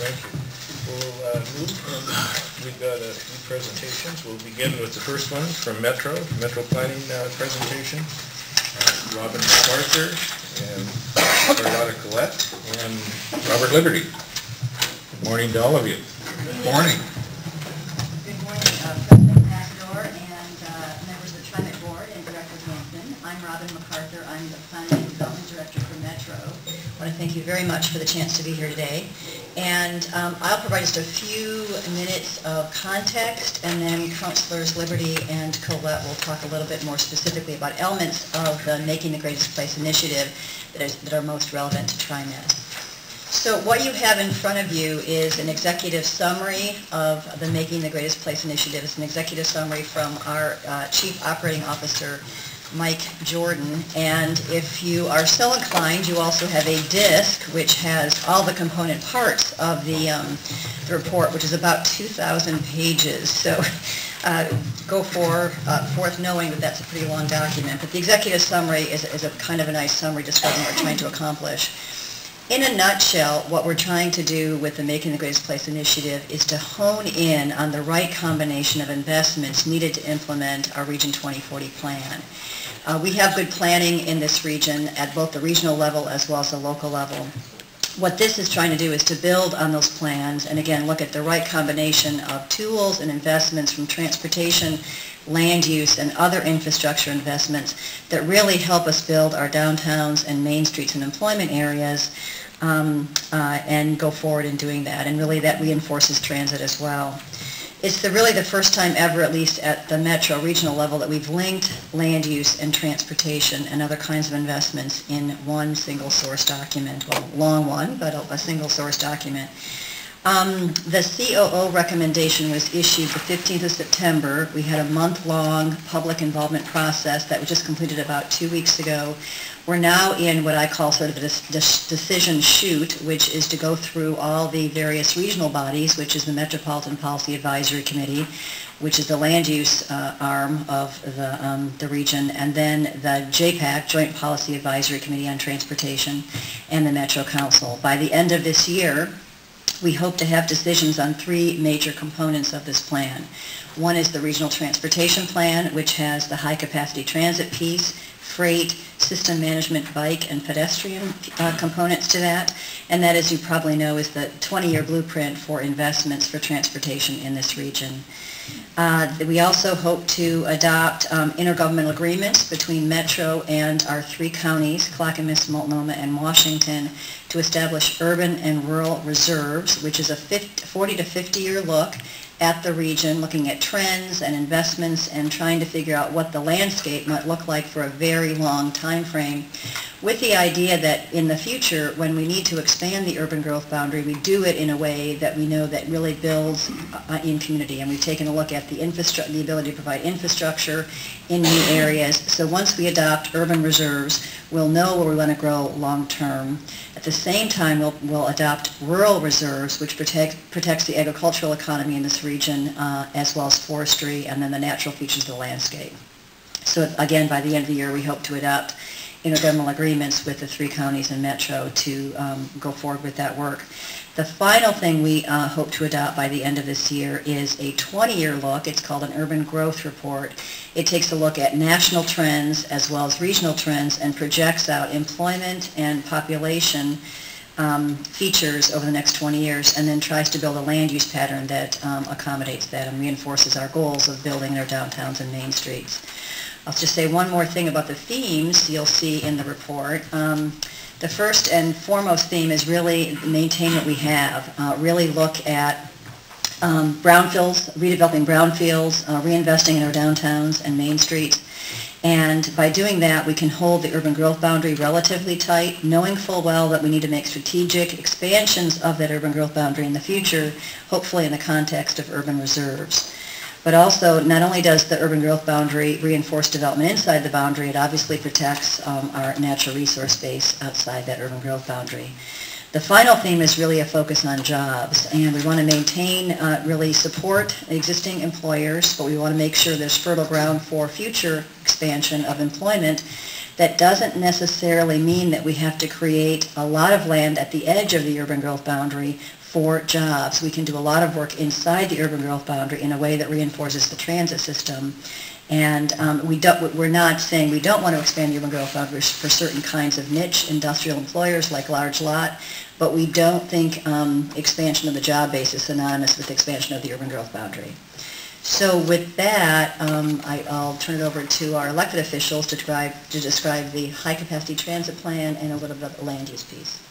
Thank you. We'll move, and we've got a few presentations. We'll begin with the first one from Metro Planning presentation. Robin MacArthur and Carlotta Collette and Robert Liberty. Good morning to all of you. Good morning. Good morning, President Matador and members of the TriMet Board and Director Hampton. I'm Robin MacArthur. I'm the Planning and Development Director for Metro. I want to thank you very much for the chance to be here today. And I'll provide just a few minutes of context, and then Councilors Liberty and Collette will talk a little bit more specifically about elements of the Making the Greatest Place initiative that are most relevant to TriMet. So what you have in front of you is an executive summary of the Making the Greatest Place initiative. It's an executive summary from our Chief Operating Officer, Mike Jordan, and if you are so inclined, you also have a disc which has all the component parts of the report, which is about 2,000 pages. So go forth knowing that that's a pretty long document. But the executive summary is a kind of a nice summary describing what we're trying to accomplish. In a nutshell, what we're trying to do with the Making the Greatest Place initiative is to hone in on the right combination of investments needed to implement our Region 2040 plan. We have good planning in this region at both the regional level as well as the local level. What this is trying to do is to build on those plans and again look at the right combination of tools and investments from transportation, land use, and other infrastructure investments that really help us build our downtowns and main streets and employment areas and go forward in doing that. And really that reinforces transit as well. It's really the first time ever, at least at the metro regional level, that we've linked land use and transportation and other kinds of investments in one single source document. Well, long one, but a single source document. The COO recommendation was issued the 15th of September. We had a month-long public involvement process that was just completed about 2 weeks ago. We're now in what I call sort of the decision shoot, which is to go through all the various regional bodies, which is the Metropolitan Policy Advisory Committee, which is the land use arm of the region, and then the JPAC, Joint Policy Advisory Committee on Transportation, and the Metro Council. By the end of this year, we hope to have decisions on three major components of this plan. One is the Regional Transportation Plan, which has the high-capacity transit piece, freight, system management, bike, and pedestrian components to that. And that, as you probably know, is the 20-year blueprint for investments for transportation in this region. We also hope to adopt intergovernmental agreements between Metro and our three counties, Clackamas, Multnomah, and Washington, to establish urban and rural reserves, which is a 40 to 50-year look at the region, looking at trends and investments and trying to figure out what the landscape might look like for a very long time frame, with the idea that in the future, when we need to expand the urban growth boundary, we do it in a way that we know that really builds in community. And we've taken a look at the ability to provide infrastructure in new areas. So once we adopt urban reserves, we'll know where we want to grow long term. At the same time, we'll adopt rural reserves, which protects the agricultural economy in this region, as well as forestry, and then the natural features of the landscape. So again, by the end of the year, we hope to adopt intergovernmental agreements with the three counties and Metro to go forward with that work. The final thing we hope to adopt by the end of this year is a 20-year look. It's called an Urban Growth Report. It takes a look at national trends as well as regional trends and projects out employment and population features over the next 20 years, and then tries to build a land use pattern that accommodates that and reinforces our goals of building our downtowns and main streets. I'll just say one more thing about the themes you'll see in the report. The first and foremost theme is really maintain what we have, really look at brownfields, redeveloping brownfields, reinvesting in our downtowns and main streets. And by doing that, we can hold the urban growth boundary relatively tight, knowing full well that we need to make strategic expansions of that urban growth boundary in the future, hopefully in the context of urban reserves. But also, not only does the urban growth boundary reinforce development inside the boundary, it obviously protects our natural resource base outside that urban growth boundary. The final theme is really a focus on jobs, and we want to maintain, really support existing employers, but we want to make sure there's fertile ground for future expansion of employment. That doesn't necessarily mean that we have to create a lot of land at the edge of the urban growth boundary for jobs. We can do a lot of work inside the urban growth boundary in a way that reinforces the transit system. And we're not saying we don't want to expand the urban growth boundary for certain kinds of niche industrial employers like large lot, but we don't think expansion of the job base is synonymous with expansion of the urban growth boundary. So with that, I'll turn it over to our elected officials to describe the high-capacity transit plan and a little bit of the land use piece.